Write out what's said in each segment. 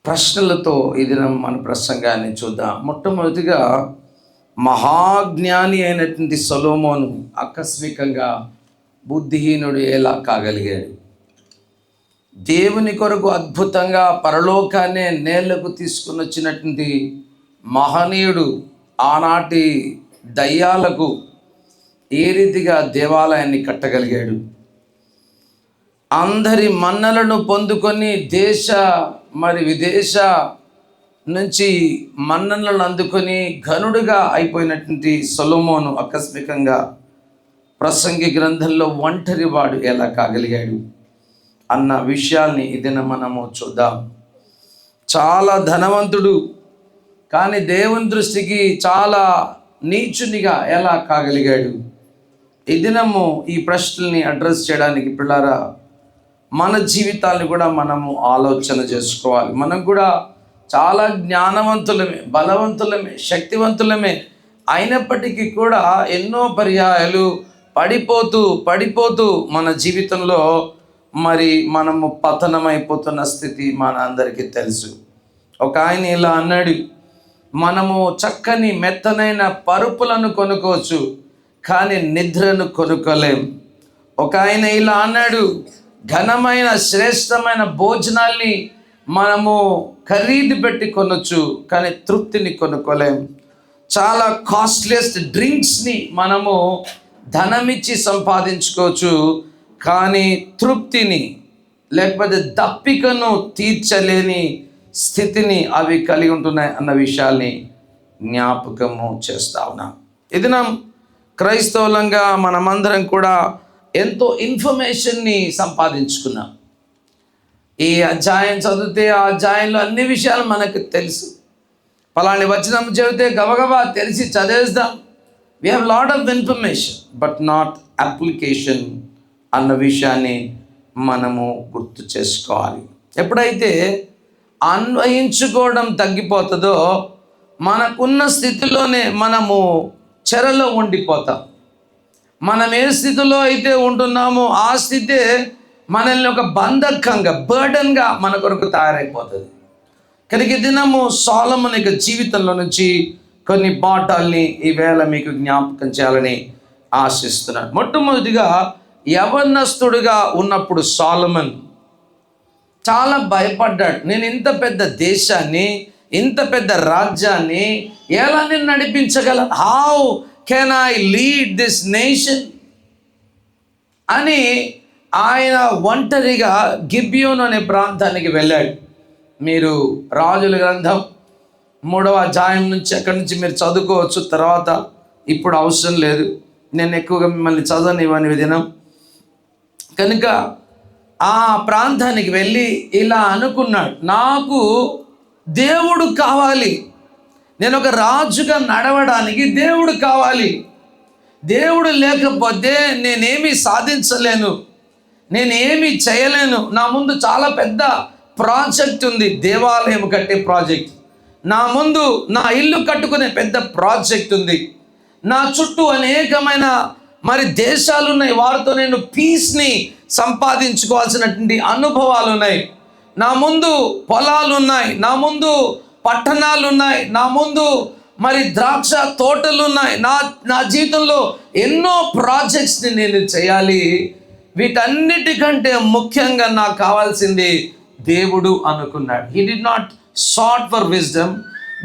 ప్రశ్నలతో ఈ దినం మన ప్రసంగాన్ని చూద్దాం. మొట్టమొదటిగా మహాజ్ఞాని అయినటువంటి సొలొమోను ఆకస్మికంగా బుద్ధిహీనుడు ఎలా కాగలిగాడు? దేవుని కొరకు అద్భుతంగా పరలోకాన్నే నేలకు తీసుకుని వచ్చినటువంటి మహనీయుడు ఆనాటి దయ్యాలకు ఏ రీతిగా దేవాలయాన్ని కట్టగలిగాడు? అందరి మన్నలను పొందుకొని విదేశ నుంచి మన్ననలను అందుకొని ఘనుడుగా అయిపోయినటువంటి సొలొమోను ఆకస్మికంగా ప్రసంగి గ్రంథంలో ఒంటరివాడు ఎలా కాగలిగాడు అన్న విషయాల్ని ఇదిన మనము చూద్దాం. చాలా ధనవంతుడు, కానీ దేవుని దృష్టికి చాలా నీచునిగా ఎలా కాగలిగాడు? ఈ దినము ఈ ప్రశ్నల్ని అడ్రస్ చేయడానికి పిల్లారా మన జీవితాన్ని కూడా మనము ఆలోచన చేసుకోవాలి. మనం కూడా చాలా జ్ఞానవంతులమే, బలవంతులమే, శక్తివంతులమే అయినప్పటికీ కూడా ఎన్నో పర్యాయాలు పడిపోతూ మన జీవితంలో మనము పతనమైపోతున్న స్థితి మన అందరికీ తెలుసు. ఒక ఆయన ఇలా అన్నాడు, మనము చక్కని మెత్తనైన పరుపులను కొనుక్కోవచ్చు, కానీ నిద్రను కొనుక్కోలేం. ఒక ఆయన ఇలా అన్నాడు, ఘనమైన శ్రేష్టమైన భోజనాల్ని మనము ఖరీదు పెట్టి కొనొచ్చు, కానీ తృప్తిని కొనుక్కోలేం. చాలా కాస్ట్లీయెస్ట్ డ్రింక్స్ని మనము ధనమిచ్చి సంపాదించుకోవచ్చు, కానీ తృప్తిని లేకపోతే దప్పికను తీర్చలేని స్థితిని అవి కలిగి ఉంటున్నాయి అన్న విషయాల్ని జ్ఞాపకము చేస్తా ఉన్నాం. ఇది నా క్రైస్తవులంగా మనమందరం కూడా ఎంతో ఇన్ఫర్మేషన్ని సంపాదించుకున్నాం. ఈ అధ్యాయం చదివితే ఆ అధ్యాయంలో అన్ని విషయాలు మనకు తెలుసు. పలాని వచనం చదివితే గబగబా తెలిసి చదివేద్దాం. We have lot of information but not application అన్న విషయాన్ని మనము గుర్తు చేసుకోవాలి. ఎప్పుడైతే అన్వయించుకోవడం తగ్గిపోతుందో మనకున్న స్థితిలోనే మనము చెరలో ఉండిపోతాం. మనం ఏ స్థితిలో అయితే ఉంటున్నామో ఆ స్థితే మనల్ని ఒక బంధకంగా, బర్డన్గా మన కొరకు తయారైపోతుంది. కనుక దినము సొలొమోను యొక్క జీవితంలో నుంచి కొన్ని పాఠాలని ఈవేళ మీకు జ్ఞాపకం చేయాలని ఆశిస్తున్నాను. మొట్టమొదటిగా యవనస్తుడుగా ఉన్నప్పుడు సొలొమోను చాలా భయపడ్డాడు. నేను ఇంత పెద్ద దేశాన్ని, ఇంత పెద్ద రాజ్యాన్ని ఎలా నేను నడిపించగలను? How can I lead this nation అని ఆయన ఒంటరిగా గిబియోను అనే ప్రాంతానికి వెళ్ళాడు. మీరు రాజుల గ్రంథం 3వ అధ్యాయం నుంచి అక్కడి నుంచి మీరు చదువుకోవచ్చు. తర్వాత ఇప్పుడు అవసరం లేదు, నేను ఎక్కువగా మిమ్మల్ని చదవనివ్వని దినం కనుక ఆ ప్రాంతానికి వెళ్ళి ఇలా అనుకున్నాడు, నాకు దేవుడు కావాలి, నేను ఒక రాజుగా నడవడానికి దేవుడు కావాలి. దేవుడు లేకపోతే నేనేమీ సాధించలేను, నేనేమీ చేయలేను. నా ముందు చాలా పెద్ద ప్రాజెక్ట్ ఉంది, దేవాలయం కట్టే ప్రాజెక్ట్. నా ముందు నా ఇల్లు కట్టుకునే పెద్ద ప్రాజెక్ట్ ఉంది. నా చుట్టూ అనేకమైన దేశాలు ఉన్నాయి, వారితో నేను పీస్ని సంపాదించుకోవాల్సినటువంటి అనుభవాలు ఉన్నాయి. నా ముందు పొలాలు ఉన్నాయి, నా ముందు పట్టణాలు ఉన్నాయి, నా ముందు ద్రాక్ష తోటలు ఉన్నాయి. నా జీవితంలో ఎన్నో ప్రాజెక్ట్స్ని నేను చేయాలి. వీటన్నిటికంటే ముఖ్యంగా నాకు కావాల్సింది దేవుడు అనుకున్నాడు. He did not sought for wisdom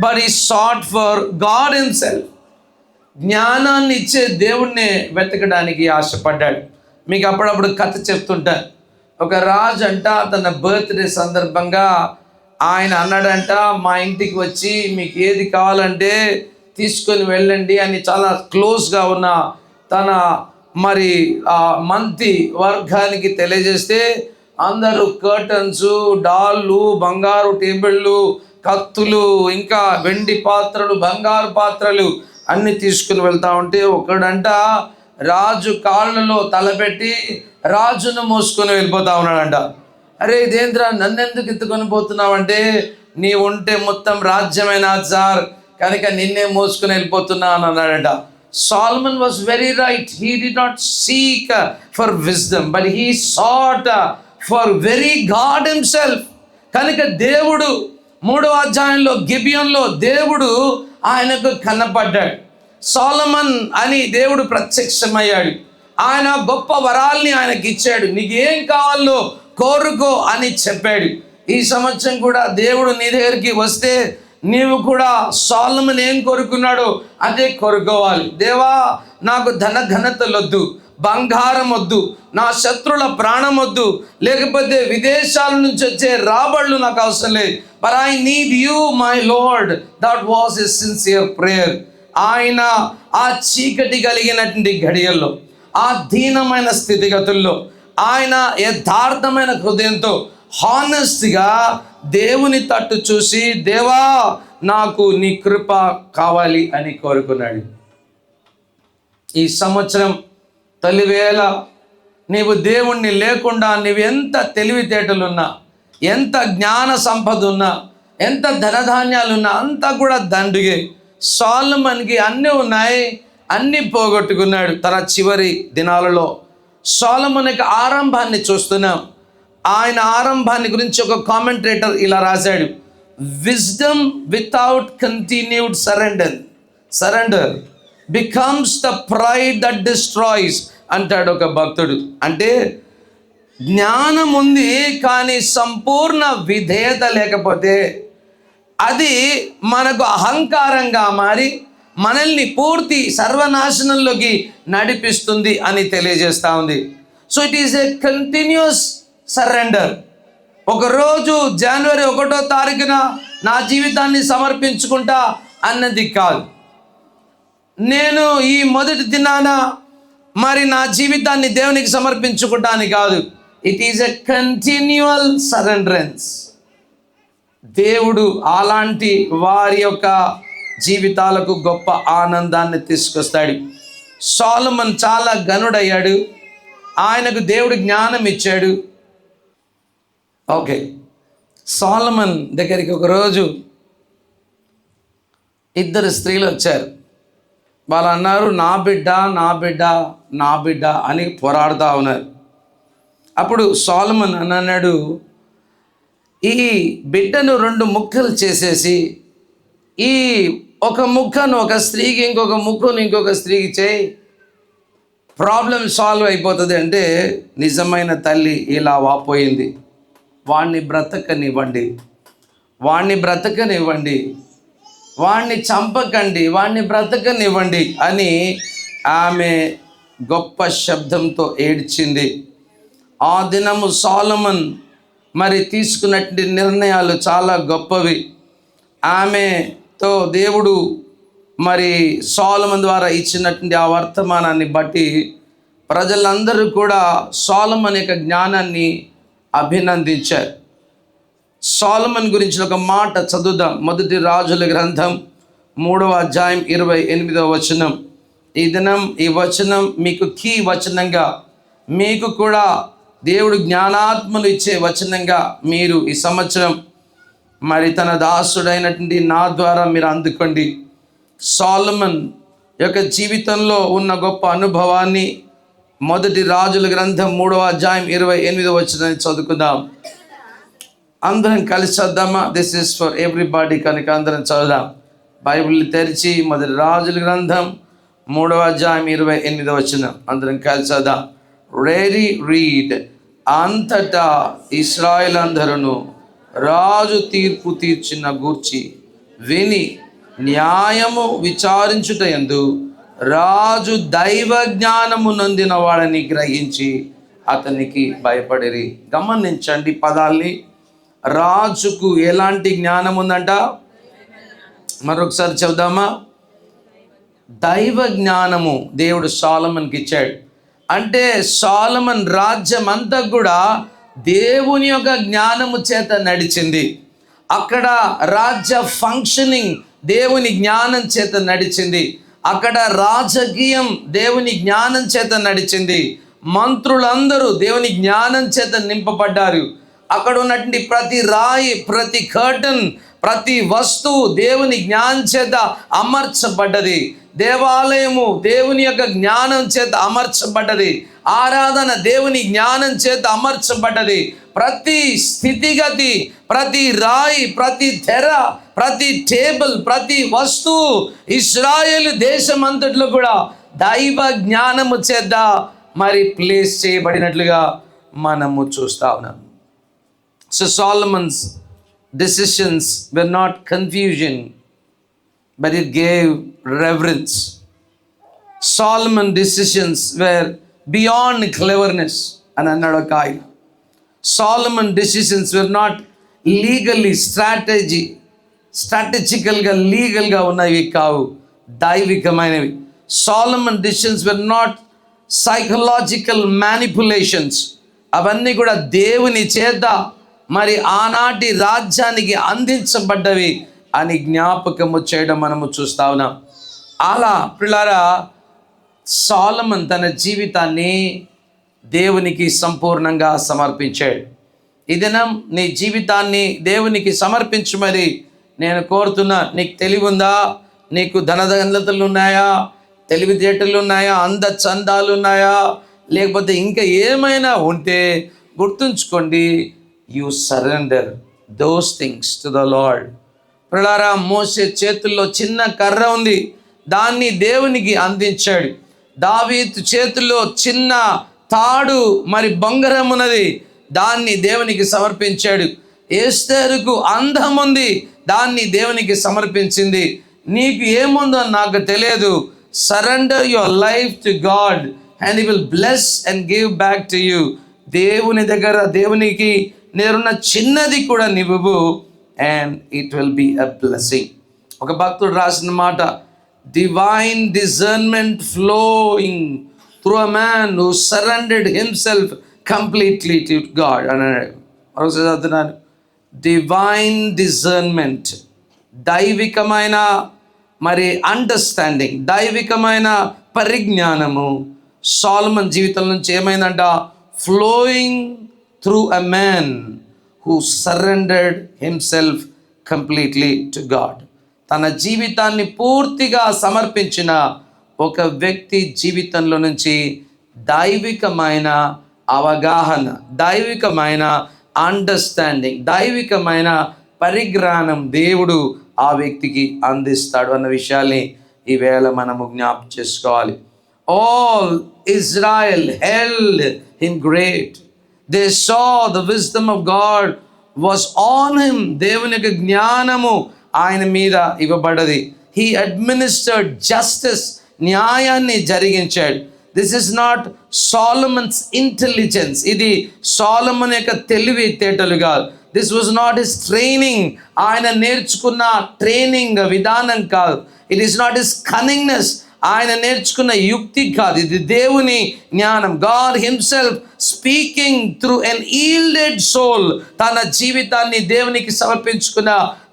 but he sought for God himself. జ్ఞానాన్ని ఇచ్చే దేవుణ్ణి వెతకడానికి ఆశపడ్డాడు. మీకు అప్పుడప్పుడు కథ చెప్తుంటాను. ఒక రాజు అంట తన బర్త్డే సందర్భంగా ఆయన అన్నాడంట, మా ఇంటికి వచ్చి మీకు ఏది కావాలంటే తీసుకొని వెళ్ళండి అని చాలా క్లోజ్గా ఉన్న తన మంత్రి వర్గానికి తెలియజేస్తే అందరూ కర్టన్స్, డాళ్ళు, బంగారు టేబుళ్ళు, కత్తులు, ఇంకా వెండి పాత్రలు, బంగారు పాత్రలు అన్నీ తీసుకుని వెళ్తా ఉంటే ఒకడంట రాజు కాళ్ళలో తలపెట్టి రాజును మోసుకొని వెళ్ళిపోతా ఉన్నాడంట. అరే ఇదేంద్రా, నన్నెందుకు ఎత్తుకొని పోతున్నావంటే, నీ ఉంటే మొత్తం రాజ్యమైన సార్, కనుక నిన్నే మోసుకొని వెళ్ళిపోతున్నా అని అన్నాడంట. Solomon was very right. He did not seek for wisdom, but he sought for very God himself. కనుక దేవుడు 3వ అధ్యాయంలో గిబియోన్లో దేవుడు ఆయనకు కనపడ్డాడు. సొలొమన్ అని దేవుడు ప్రత్యక్షమయ్యాడు. ఆయన గొప్ప వరాల్ని ఆయనకి ఇచ్చాడు. నీకు ఏం కావాలో కోరుకో అని చెప్పాడు. ఈ సంవత్సరం కూడా దేవుడు నీ దగ్గరికి వస్తే నీవు కూడా సొలొమన్ ఏం కోరుకున్నాడో అదే కోరుకోవాలి. దేవా, నాకు ధన ఘనతలొద్దు, బంగారం వద్దు, నా శత్రుల ప్రాణం వద్దు, లేకపోతే విదేశాల నుంచి వచ్చే రాబళ్ళు నాకు అవసరం లేదు. But I need you my lord. That was a sincere prayer. ఆయన ఆ చీకటి కలిగినటువంటి ఘడియల్లో, ఆ దీనమైన స్థితిగతుల్లో ఆయన యథార్థమైన హృదయంతో హానెస్ట్గా దేవుని తట్టు చూసి, దేవా, నాకు నీ కృప కావాలి అని కోరుకున్నాడు. ఈ సంవత్సరం తొలివేళ నీవు దేవుణ్ణి లేకుండా నీవు ఎంత తెలివితేటలున్నా, ఎంత జ్ఞాన సంపద ఉన్నా, ఎంత ధనధాన్యాలున్నా అంతా కూడా దండుగే. సొలొమన్కి అన్నీ ఉన్నాయి, అన్నీ పోగొట్టుకున్నాడు తన చివరి దినాలలో. సొలొమన్ యొక్క ఆరంభాన్ని చూస్తున్నాం. ఆయన ఆరంభాన్ని గురించి ఒక కామెంటేటర్ ఇలా రాశాడు: wisdom without continued surrender becomes the pride that destroys అంటాడు ఒక భక్తుడు. అంటే జ్ఞానం ఉంది కానీ సంపూర్ణ విధేయత లేకపోతే అది మనకు అహంకారంగా మారి మనల్ని పూర్తి సర్వనాశనంలోకి నడిపిస్తుంది అని తెలియజేస్తూ ఉంది. So it is a continuous surrender. ఒకరోజు జనవరి 1వ తారీఖున నా జీవితాన్ని సమర్పించుకుంటా అన్నది కాదు. నేను ఈ మొదటి దినాన మరి నా జీవితాన్ని దేవునికి సమర్పించుకుంటానికి కాదు. It is a continual సరెండరెన్స్. దేవుడు అలాంటి వారి యొక్క జీవితాలకు గొప్ప ఆనందాన్ని తీసుకొస్తాడు. సొలొమన్ చాలా ఘనుడయ్యాడు. ఆయనకు దేవుడు జ్ఞానం ఇచ్చాడు. ఓకే, సొలొమన్ దగ్గరికి ఒకరోజు 2 స్త్రీలు వచ్చారు. వాళ్ళు అన్నారు, నా బిడ్డ నా బిడ్డ నా బిడ్డ అని పోరాడుతూ ఉన్నారు. అప్పుడు సొలొమన్ అన్నాడు, ఈ బిడ్డను 2 ముక్కలు చేసేసి ఈ ఒక ముక్కను ఒక స్త్రీకి, ఇంకొక ముక్కను ఇంకొక స్త్రీకి చేయి, ప్రాబ్లం సాల్వ్ అయిపోతుంది. అంటే నిజమైన తల్లి ఇలా వాపోయింది, వాణ్ణి బ్రతకనివ్వండి, వాణ్ణి బ్రతకనివ్వండి, వాణ్ణి చంపకండి, వాణ్ణి బ్రతకనివ్వండి అని ఆమె గొప్ప శబ్దంతో ఏడ్చింది. ఆ దినము సొలొమన్ మరి తీసుకున్నటువంటి నిర్ణయాలు చాలా గొప్పవి. ఆమెతో దేవుడు మరి సొలొమన్ ద్వారా ఇచ్చినటువంటి ఆ వర్తమానాన్ని బట్టి ప్రజలందరూ కూడా సొలొమన్ యొక్క జ్ఞానాన్ని అభినందించారు. సొలొమన్ గురించిన ఒక మాట చదువుదాం. 1 రాజుల గ్రంథం 3వ అధ్యాయం 28వ వచనం. ఈ దినం ఈ వచనం మీకు కీ వచనంగా, మీకు కూడా దేవుడు జ్ఞానాత్మలు ఇచ్చే వచనంగా మీరు ఈ సంవత్సరం మరి తన దాసుడైనటువంటి నా ద్వారా మీరు అందుకోండి. సొలొమన్ యొక్క జీవితంలో ఉన్న గొప్ప అనుభవాన్ని 1 రాజుల గ్రంథం 3వ అధ్యాయం 28వ వచనాన్ని చదువుకుందాం. అందరం కలిసి చదువుదామా? దిస్ ఈస్ ఫర్ ఎవ్రీబడి కనుక అందరం చదువుదాం. బైబిల్ తెరిచి 1 రాజుల గ్రంథం 3వ అధ్యాయం 28వ వచనం అందరం కలిసి చదువుదాం. Ready read. అంతటా ఇశ్రాయేలు అందరూ రాజు తీర్పు తీర్చిన గూర్చి విని న్యాయము విచారించుటయందు రాజు దైవ జ్ఞానము నొందిన వాడని గ్రహించి అతనికి భయపడిరి. గమనించండి పదాల్ని. రాజుకు ఎలాంటి జ్ఞానం ఉందంట? మరొకసారి చెబుదామా? దైవ జ్ఞానము దేవుడు సొలొమన్కి ఇచ్చాడు. అంటే సొలొమన్ రాజ్యం అంతా కూడా దేవుని యొక్క జ్ఞానము చేత నడిచింది. అక్కడ రాజ్య ఫంక్షనింగ్ దేవుని జ్ఞానం చేత నడిచింది. అక్కడ రాజకీయం దేవుని జ్ఞానం చేత నడిచింది. మంత్రులందరూ దేవుని జ్ఞానం చేత నింపబడ్డారు. అక్కడ ఉన్నటువంటి ప్రతి రాయి, ప్రతి కర్టన్ ప్రతి వస్తువు దేవుని జ్ఞానం చేత అమర్చబడ్డది. దేవాలయము దేవుని యొక్క జ్ఞానం చేత అమర్చబడ్డది. ఆరాధన దేవుని జ్ఞానం చేత అమర్చబడ్డది. ప్రతి స్థితిగతి, ప్రతి రాయి, ప్రతి తెర, ప్రతి టేబుల్, ప్రతి వస్తువు ఇశ్రాయేలు దేశం అంతట్లో కూడా దైవ జ్ఞానము చేత మరి ప్లేస్ చేయబడినట్లుగా మనము చూస్తా ఉన్నాం. So Solomon's decisions were not confusion, but it gave reverence. Solomon's decisions were beyond cleverness అని అన్నాడు ఒక ఆయన. Solomon's decisions were not legally స్ట్రాటజికల్గా లీగల్గా ఉన్నవి కావు, దైవికమైనవి. Solomon's decisions were not psychological manipulations. అవన్నీ కూడా దేవుని చేత మరి ఆనాటి రాజ్యానికి అందించబడ్డవి అని జ్ఞాపకము చేయడం మనము చూస్తా ఉన్నాం. అలా ప్రియులారా, సొలొమన్ తన జీవితాన్ని దేవునికి సంపూర్ణంగా సమర్పించాడు. ఈ దినం నీ జీవితాన్ని దేవునికి సమర్పించమని నేను కోరుతున్నా. నీకు తెలివి ఉందా? నీకు ధనధనతలు ఉన్నాయా? తెలివితేటలు ఉన్నాయా? చందాలు ఉన్నాయా? లేకపోతే ఇంకా ఏమైనా ఉంటే గుర్తుంచుకోండి, you surrender those things to the lord. ప్రియులారా, మోసే చేతుల్లో చిన్న కర్ర ఉంది, దాన్ని దేవునికి అందించాడు. దావీదు చేతుల్లో చిన్న తాడు మరి బొంగరం ఉన్నది, దాన్ని దేవునికి సమర్పించాడు. ఎస్తేరుకు అందం ఉంది, దాన్ని దేవునికి సమర్పించింది. నీకు ఏముందో నాకు తెలియదు. Surrender your life to God and he will bless and give back to you. దేవుని దగ్గర దేవునికి నేరున్న చిన్నది కూడా నివ్వు, and it will be a blessing. ఒక భక్తుడు రాసిన మాట, divine discernment flowing through a man who surrendered himself completely to God అని అన్నాడు. మరొకసారి చదువుతున్నాను, డివైన్ డిజర్న్మెంట్, దైవికమైన మరి అండర్స్టాండింగ్, దైవికమైన పరిజ్ఞానము సొలొమన్ జీవితం నుంచి ఏమైందంట? Flowing through a man who surrendered himself completely to God. తన జీవితాన్ని పూర్తిగా సమర్పించిన ఒక వ్యక్తి జీవితంలో నుంచి దైవికమైన అవగాహన, దైవికమైన అండర్స్టాండింగ్, దైవికమైన పరిజ్ఞానం దేవుడు ఆ వ్యక్తికి అందిస్తాడు అన్న విషయాన్ని ఈవేళ మనము జ్ఞాపకం చేసుకోవాలి. All Israel held him great. They saw the wisdom of God was on him. దేవుని యొక్క జ్ఞానము ఆయన మీద ఇవ్వబడ్డది. He administered justice, న్యాయాన్ని జరిగించాడు. దిస్ ఇస్ నాట్ సొలొమన్స్ ఇంటెలిజెన్స్, ఇది సొలొమన్ యొక్క తెలివితేటలు కాదు. This was not his training, ఆయన నేర్చుకున్న ట్రైనింగ్ విధానం కాదు. It is not his cunningness, ఆయన నేర్చుకున్న యుక్తి కాదు. ఇది దేవుని జ్ఞానం. గాడ్ హిమ్సెల్ఫ్ స్పీకింగ్ త్రూ ఎన్ ఈల్డెడ్ సోల్. తన జీవితాన్ని దేవునికి సమర్పించుకున్న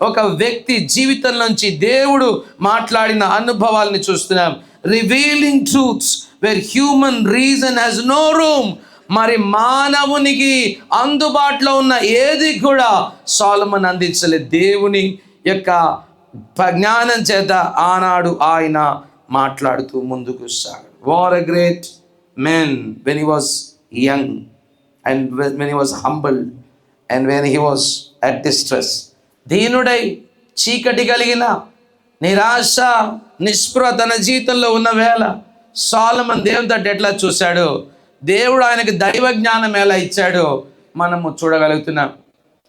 ఒక వ్యక్తి జీవితం నుంచి దేవుడు మాట్లాడిన అనుభవాల్ని చూస్తున్నాం. Revealing truths where human reason has no room. మరి మానవునికి అందుబాటులో ఉన్న ఏది కూడా సొలొమన్ అందించలేదు. దేవుని యొక్క జ్ఞానం చేత ఆనాడు ఆయన మాట్లాడుతూ ముందుకు సాగాడు. What a great man when he was young and when he was humbled and when he was at distress. దీనుడై చీకటి కలిగిన నిరాశ నిస్పృహ తన జీవితంలో ఉన్న వేళ సొలొమన్ దేవుని తట్టు ఎట్లా చూశాడో, దేవుడు ఆయనకు దైవ జ్ఞానం ఎలా ఇచ్చాడో మనము చూడగలుగుతున్నాం.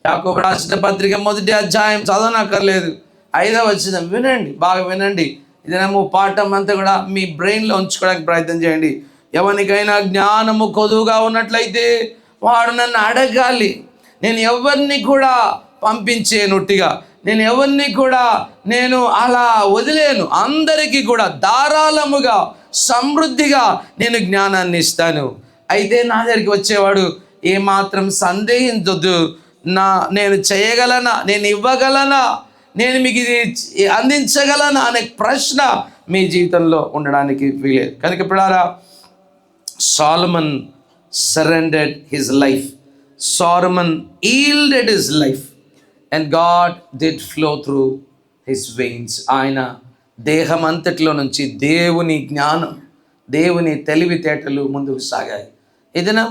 యాకోబు రాసిన పత్రిక 1వ అధ్యాయం చదవనక్కర్లేదు, 5వ వచనం వినండి, బాగా వినండి. ఇదేమో పాఠం అంతా కూడా మీ బ్రెయిన్లో ఉంచుకోవడానికి ప్రయత్నం చేయండి. ఎవరికైనా జ్ఞానము కొదువుగా ఉన్నట్లయితే వాడు నన్ను అడగాలి. నేను ఎవరిని కూడా పంపించేనుట్టిగా, నేను ఎవరిని కూడా నేను అలా వదిలేను. అందరికీ కూడా ధారాళముగా సమృద్ధిగా నేను జ్ఞానాన్ని ఇస్తాను. అయితే నా దగ్గరికి వచ్చేవాడు ఏమాత్రం సందేహించొద్దు, నేను చేయగలనా, నేను ఇవ్వగలనా, నేను మీకు ఇది అందించగలనా అనే ప్రశ్న మీ జీవితంలో ఉండడానికి వీలేదు. కనుక ఇప్పుడారా, Solomon surrendered his life, Solomon yielded his life and God did flow through his veins. ఆయన దేహం అంతటిలో నుంచి దేవుని జ్ఞానం, దేవుని తెలివితేటలు ముందుకు సాగాయి. ఇదినా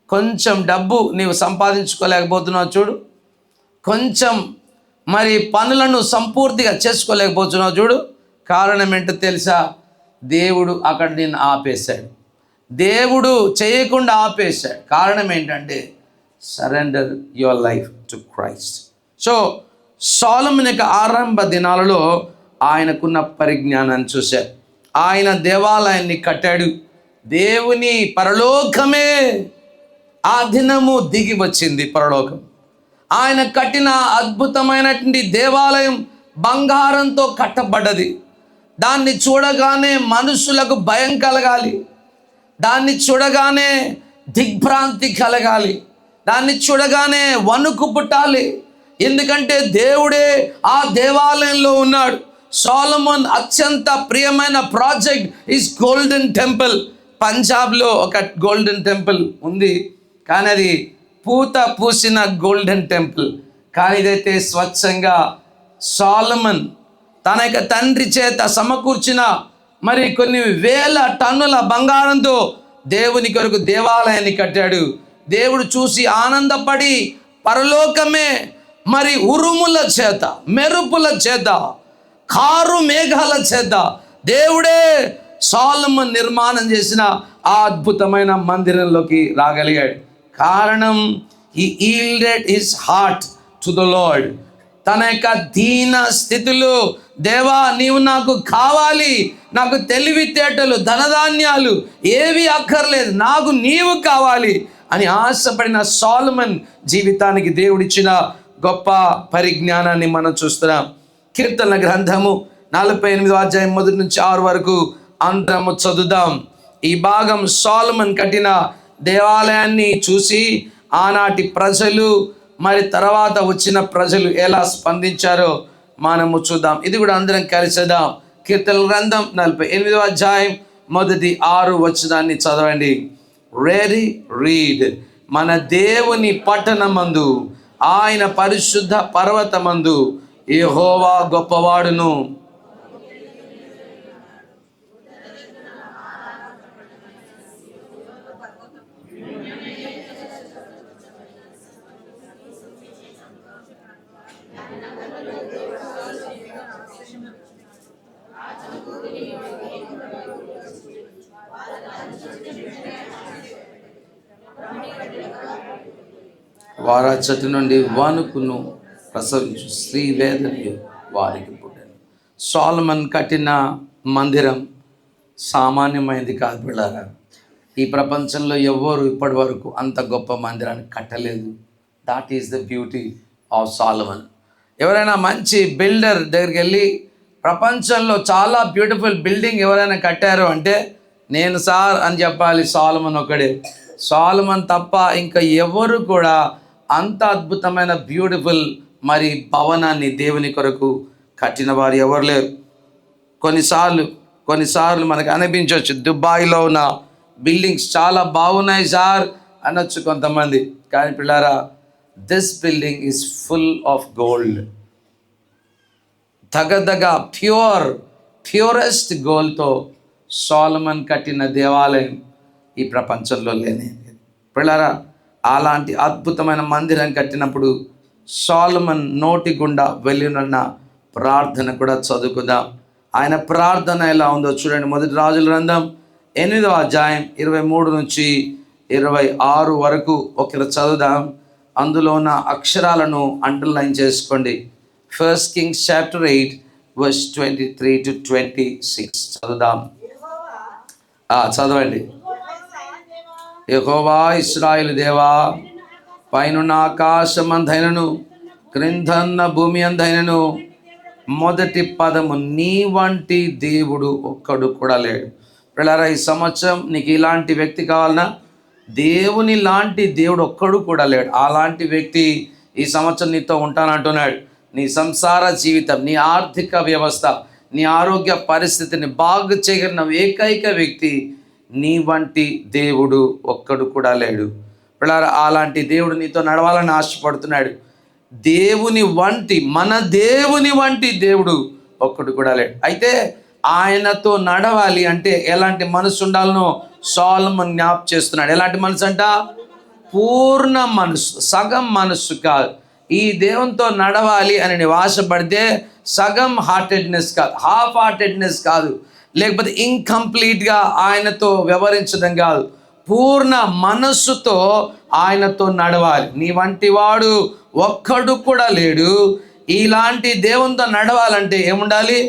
కొంచెం డబ్బు నీవు సంపాదించుకోలేకపోతున్నావు చూడు, కొంచెం మరి పనులను సంపూర్తిగా చేసుకోలేకపోతున్నావు చూడు, కారణం ఏంటో తెలుసా? దేవుడు అక్కడ నిన్ను ఆపేశాడు. దేవుడు చేయకుండా ఆపేశాడు. కారణం ఏంటంటే surrender your life to Christ. So Solomon యొక్క ఆరంభ దినాలలో ఆయనకున్న పరిజ్ఞానాన్ని చూశారు. ఆయన దేవాలయాన్ని కట్టాడు. దేవుని పరలోకమే ఆ దినము దిగి వచ్చింది. పరలోకం ఆయన కట్టిన అద్భుతమైనటువంటి దేవాలయం బంగారంతో కట్టబడ్డది. దాన్ని చూడగానే మనుషులకు భయం కలగాలి, దాన్ని చూడగానే దిగ్భ్రాంతి కలగాలి, దాన్ని చూడగానే వణుకు పుట్టాలి. ఎందుకంటే దేవుడే ఆ దేవాలయంలో ఉన్నాడు. సొలొమోన్ అత్యంత ప్రియమైన ప్రాజెక్ట్ ఈజ్ గోల్డెన్ టెంపుల్. పంజాబ్లో ఒక గోల్డెన్ టెంపుల్ ఉంది, కానీ అది పూత పూసిన గోల్డెన్ టెంపుల్. కానీ ఇదైతే స్వచ్ఛంగా సొలొమోన్ తన యొక్క తండ్రి చేత సమకూర్చిన మరి కొన్ని వేల టన్నుల బంగారంతో దేవుని కొరకు దేవాలయాన్ని కట్టాడు. దేవుడు చూసి ఆనందపడి పరలోకమే మరి ఉరుముల చేత, మెరుపుల చేత, కారు మేఘాల చేత దేవుడే సొలొమోన్ నిర్మాణం చేసిన ఆ అద్భుతమైన మందిరంలోకి రాగలిగాడు. కారణం he yielded his heart to the Lord. తన యొక్క దీన స్థితిలో, దేవా నీవు నాకు కావాలి, నాకు తెలివితేటలు ధనధాన్యాలు ఏవి అక్కర్లేదు, నాకు నీవు కావాలి అని ఆశపడిన సొలొమోన్ జీవితానికి దేవుడిచ్చిన గొప్ప పరిజ్ఞానాన్ని మనం చూస్తున్నాం. కీర్తనల గ్రంథము 48వ అధ్యాయం 1 నుంచి 6 వరకు అందరము చదువుదాం. ఈ భాగం సొలొమోన్ కట్టిన దేవాలయాన్ని చూసి ఆనాటి ప్రజలు మరి తర్వాత వచ్చిన ప్రజలు ఎలా స్పందించారో మనము చూద్దాం. ఇది కూడా అందరం కలిసేద్దాం. కీర్తనల గ్రంథం 48వ అధ్యాయం 1-6 వచనాన్ని చదవండి. రీడ్. మన దేవుని పట్టణమందు, ఆయన పరిశుద్ధ పర్వతమందు యెహోవా గొప్పవాడును, వారచ్చటి నుండి వణుకును ప్రసవించు స్త్రీ వేదనయు వారికి పుట్టాను. సొలొమోన్ కట్టిన మందిరం సామాన్యమైనది కాదు పిల్లారా. ఈ ప్రపంచంలో ఎవ్వరు ఇప్పటి వరకు అంత గొప్ప మందిరాన్ని కట్టలేదు. That is the beauty of Solomon. ఎవరైనా మంచి బిల్డర్ దగ్గరికి వెళ్ళి ప్రపంచంలో చాలా బ్యూటిఫుల్ బిల్డింగ్ ఎవరైనా కట్టారు అంటే నేను సార్ అని చెప్పాలి. సొలొమోన్ ఒకడే. సొలొమోన్ తప్ప ఇంకా ఎవరు కూడా అంత అద్భుతమైన బ్యూటిఫుల్ మరి భవనాన్ని దేవుని కొరకు కట్టిన వారు ఎవరు లేరు. కొన్నిసార్లు మనకు అనిపించవచ్చు, దుబాయ్లో ఉన్న బిల్డింగ్స్ చాలా బాగున్నాయి సార్ అనొచ్చు కొంతమంది. కానీ పిల్లారా, this building is full of gold. తగదగ ప్యూరెస్ట్ గోల్డ్తో సొలొమోన్ కట్టిన దేవాలయం ఈ ప్రపంచంలో లేని. పిల్లారా, అలాంటి అద్భుతమైన మందిరం కట్టినప్పుడు సొలొమోన్ నోటి గుండా వెళ్ళిన ప్రార్థన కూడా చదువుకుందాం. ఆయన ప్రార్థన ఎలా ఉందో చూడండి. 1 రాజుల గ్రంథం 8వ అధ్యాయం 23 నుంచి 26 వరకు ఒకరు చదువుదాం. అందులో ఉన్న అక్షరాలను అండర్లైన్ చేసుకోండి. 1 Kings chapter 8 verse 23-26 చదువుదాం. చదవండి. యెహోవా ఇశ్రాయేలు దేవా, పైనున్న ఆకాశమందైనను క్రిందన్న భూమి అందైనను మొదటి పదము నీ వంటి దేవుడు ఒక్కడు కూడా లేడు. పిల్లరా, ఈ సంవత్సరం నీకు ఇలాంటి వ్యక్తి కావాలన్నా? దేవుని లాంటి దేవుడు ఒక్కడు కూడా లేడు. అలాంటి వ్యక్తి ఈ సంవత్సరం నీతో ఉంటానంటున్నాడు. నీ సంసార జీవితం, నీ ఆర్థిక వ్యవస్థ, నీ ఆరోగ్య పరిస్థితిని బాగు చేయగలిగిన ఏకైక వ్యక్తి నీ వంటి దేవుడు ఒక్కడు కూడా లేడు. పిల్లరా, అలాంటి దేవుడు నీతో నడవాలని ఆశపడుతున్నాడు. దేవుని వంటి, మన దేవుని వంటి దేవుడు ఒక్కడు కూడా లేడు. అయితే ఆయనతో నడవాలి అంటే ఎలాంటి మనసు ఉండాలనో సొలొమోను జ్ఞాపకం చేస్తున్నాడు. ఎలాంటి మనసు అంట? పూర్ణ మనసు, సగం మనసు కాదు. ఈ దేవునితో నడవాలి అని నీవు ఆశపడితే సగం హార్టెడ్నెస్ కాదు, హాఫ్ హార్టెడ్నెస్ కాదు, లేకపోతే ఇన్కంప్లీట్గా ఆయనతో వ్యవహరించడం కాదు, పూర్ణ మనస్సుతో ఆయనతో నడవాలి. నీ వంటి వాడు ఒక్కడు కూడా లేడు. ఇలాంటి దేవునితో నడవాలంటే ఏముండాలి?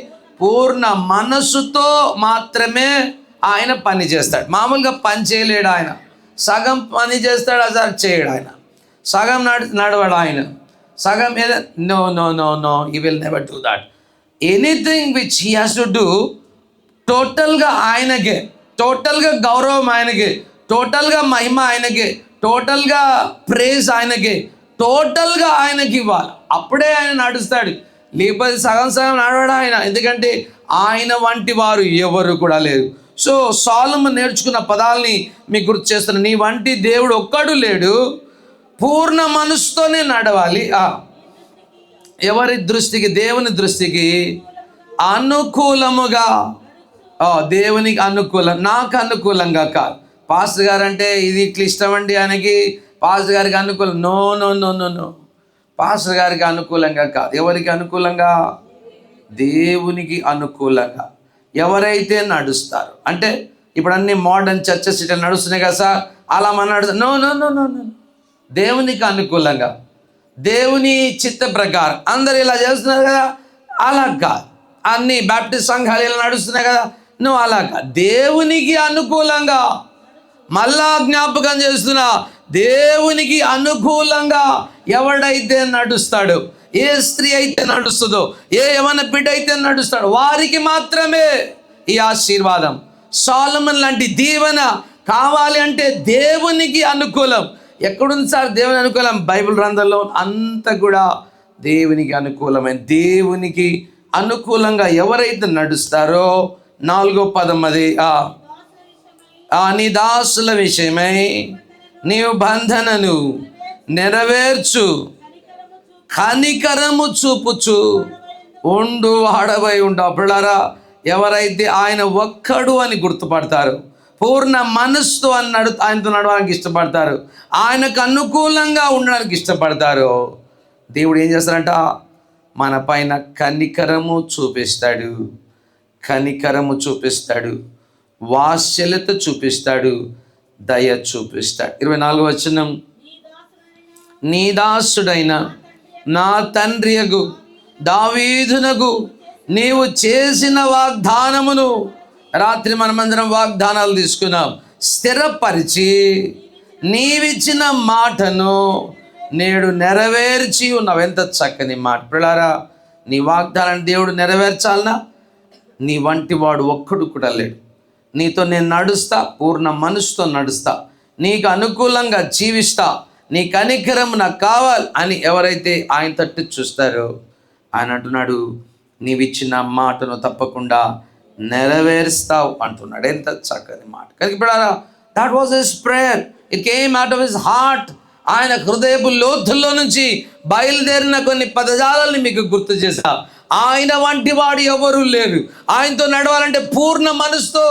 పూర్ణ మనస్సుతో మాత్రమే ఆయన పని చేస్తాడు. మామూలుగా పని చేయలేడు ఆయన. సగం పని చేస్తాడు, అసలు చేయడు ఆయన. సగం నడవడు ఆయన. సగం ఏదో no no no no he will never do that. Anything which he has to do టోటల్గా ఆయనకే, టోటల్గా గౌరవం ఆయనకే, టోటల్గా మహిమ ఆయనకే, టోటల్గా ప్రేజ్ ఆయనకే, టోటల్గా ఆయనకి ఇవ్వాలి. అప్పుడే ఆయన నడుస్తాడు. లేకపోతే సగం సగం నడవడు ఆయన. ఎందుకంటే ఆయన వంటి వారు ఎవరు కూడా లేరు. సో సొలొమోను నేర్చుకున్న పదాలని మీకు గుర్తు చేస్తున్నాను. నీ వంటి దేవుడు ఒక్కడు లేడు, పూర్ణ మనసుతోనే నడవాలి. ఎవరి దృష్టికి? దేవుని దృష్టికి అనుకూలముగా. దేవునికి అనుకూలం, నాకు అనుకూలంగా కాదు. పాస్టర్ గారు అంటే ఇది ఇట్లా ఇష్టం అండి ఆయనకి, పాస్టర్ గారికి అనుకూలం. No no no no no pastor గారికి అనుకూలంగా కాదు. ఎవరికి అనుకూలంగా? దేవునికి అనుకూలంగా ఎవరైతే నడుస్తారు. అంటే ఇప్పుడు అన్ని మోడర్న్ చర్చెస్ ఇట్లా నడుస్తున్నాయి కదా సార్, అలా మనం నడుస్తాం. No no no no no దేవునికి అనుకూలంగా, దేవుని చిత్త ప్రకారం అందరు ఇలా చేస్తున్నారు కదా, అలా కాదు. అన్ని బాప్టిస్ట్ సంఘాలు ఇలా నడుస్తున్నాయి కదా, నువ్వు అలా కాదు. దేవునికి అనుకూలంగా, మళ్ళా జ్ఞాపకం చేస్తున్నా, దేవునికి అనుకూలంగా ఎవడైతే నడుస్తాడో, ఏ స్త్రీ అయితే నడుస్తుందో, ఏ యవన బిడ్డ అయితే నడుస్తాడో వారికి మాత్రమే ఈ ఆశీర్వాదం. సొలొమోను లాంటి దీవెన కావాలి అంటే దేవునికి అనుకూలం. ఎక్కడుంది సార్ దేవుని అనుకూలం? బైబిల్ గ్రంథంలో అంతా కూడా దేవునికి అనుకూలమైన, దేవునికి అనుకూలంగా ఎవరైతే నడుస్తారో 4వ పదం అది, నీ దాసుల విషయమై నీవు బంధనను నెరవేర్చు, కనికరము చూపుచు ఉండు వాడవై ఉండు. అప్పుడారా ఎవరైతే ఆయన ఒక్కడు అని గుర్తుపడతారు, పూర్ణ మనస్సుతో ఆయనతో నడవడానికి ఇష్టపడతారు, ఆయనకు అనుకూలంగా ఉండడానికి ఇష్టపడతారు, దేవుడు ఏం చేస్తారంట? మన పైన కనికరము చూపిస్తాడు, కనికరము చూపిస్తాడు, వాత్సల్యత చూపిస్తాడు, దయ చూపిస్తాడు. 24వ వచనం, నీ దాసుడైన నా తండ్రియగు దావీదునకు నీవు చేసిన వాగ్దానమును, రాత్రి మనమందరం వాగ్దానాలు తీసుకున్నాం, స్థిరపరిచి నీవిచ్చిన మాటను నేడు నెరవేర్చి ఉన్నావు. ఎంత చక్కని మాట పిల్లారా! నీ వాగ్దానాన్ని దేవుడు నెరవేర్చాలనా? నీ వంటి వాడు ఒక్కడు కూడా లేడు. నీతో నేను నడుస్తా, పూర్ణ మనసుతో నడుస్తా, నీకు అనుకూలంగా జీవిస్తా, నీ కనికరం నాకు కావాలి అని ఎవరైతే ఆయన తట్టు చూస్తారో ఆయన అంటున్నాడు, నీవిచ్చిన మాటను తప్పకుండా నెరవేరుస్తావు అంటున్నాడు. ఎంత చక్కని మాట! కనుక ఇప్పుడు that was his prayer, it came out of his heart. ఆయన హృదయపు లోతుల్లో నుంచి బయలుదేరిన కొన్ని పదజాలని మీకు గుర్తు చేశా. ఆయన వంటి వాడు ఎవరు లేరు. ఆయనతో నడవాలంటే పూర్ణ మనసుతో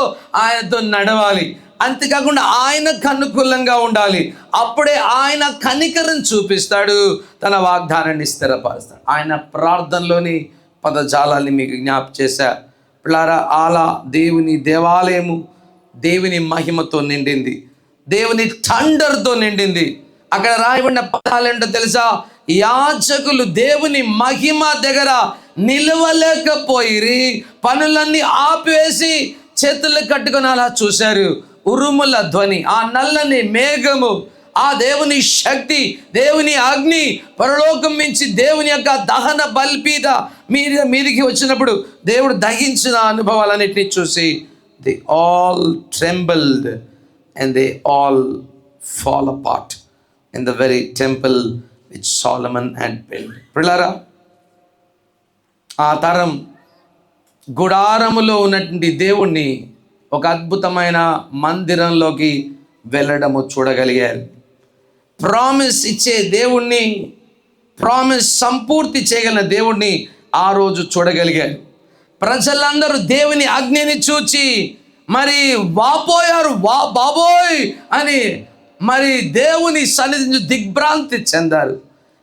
ఆయనతో నడవాలి. అంతేకాకుండా ఆయనకు అనుకూలంగా ఉండాలి. అప్పుడే ఆయన కనికరం చూపిస్తాడు, తన వాగ్దానాన్ని స్థిరపరుస్తాడు. ఆయన ప్రార్థనలోని పదజాలాన్ని మీకు జ్ఞాపకం చేశా. పిల్లారా, అలా దేవుని దేవాలయము దేవుని మహిమతో నిండింది, దేవుని థండర్తో నిండింది. అక్కడ రాయబడిన పదాలు ఏంటో తెలుసా? యాజకులు దేవుని మహిమ దగ్గర నిలవలేకపోయిరి, పనులన్నీ ఆపివేసి చేతులు కట్టుకొని అలా చూశారు. ఉరుముల ధ్వని, ఆ నల్లని మేఘము, ఆ దేవుని శక్తి, దేవుని అగ్ని పరలోకం నుంచి దేవుని యొక్క దహన బల్పీద మీదికి వచ్చినప్పుడు దేవుడు దహించిన అనుభవాలన్నిటినీ చూసి they all trembled and they all fall apart in the very temple which Solomon had built. పిల్లారా, ఆ తరం గుడారములో ఉన్నటువంటి దేవుణ్ణి ఒక అద్భుతమైన మందిరంలోకి వెళ్ళడము చూడగలిగారు. ప్రామిస్ ఇచ్చే దేవుణ్ణి ప్రామిస్ సంపూర్తి చేయగలిగిన దేవుణ్ణి ఆ రోజు చూడగలిగారు. ప్రజలందరూ దేవుని ఆజ్ఞని చూచి మరి వాపోయారు, బాబోయ్ అని మరి దేవుని సన్నిధి నుంచి దిగ్భ్రాంతి చెందారు.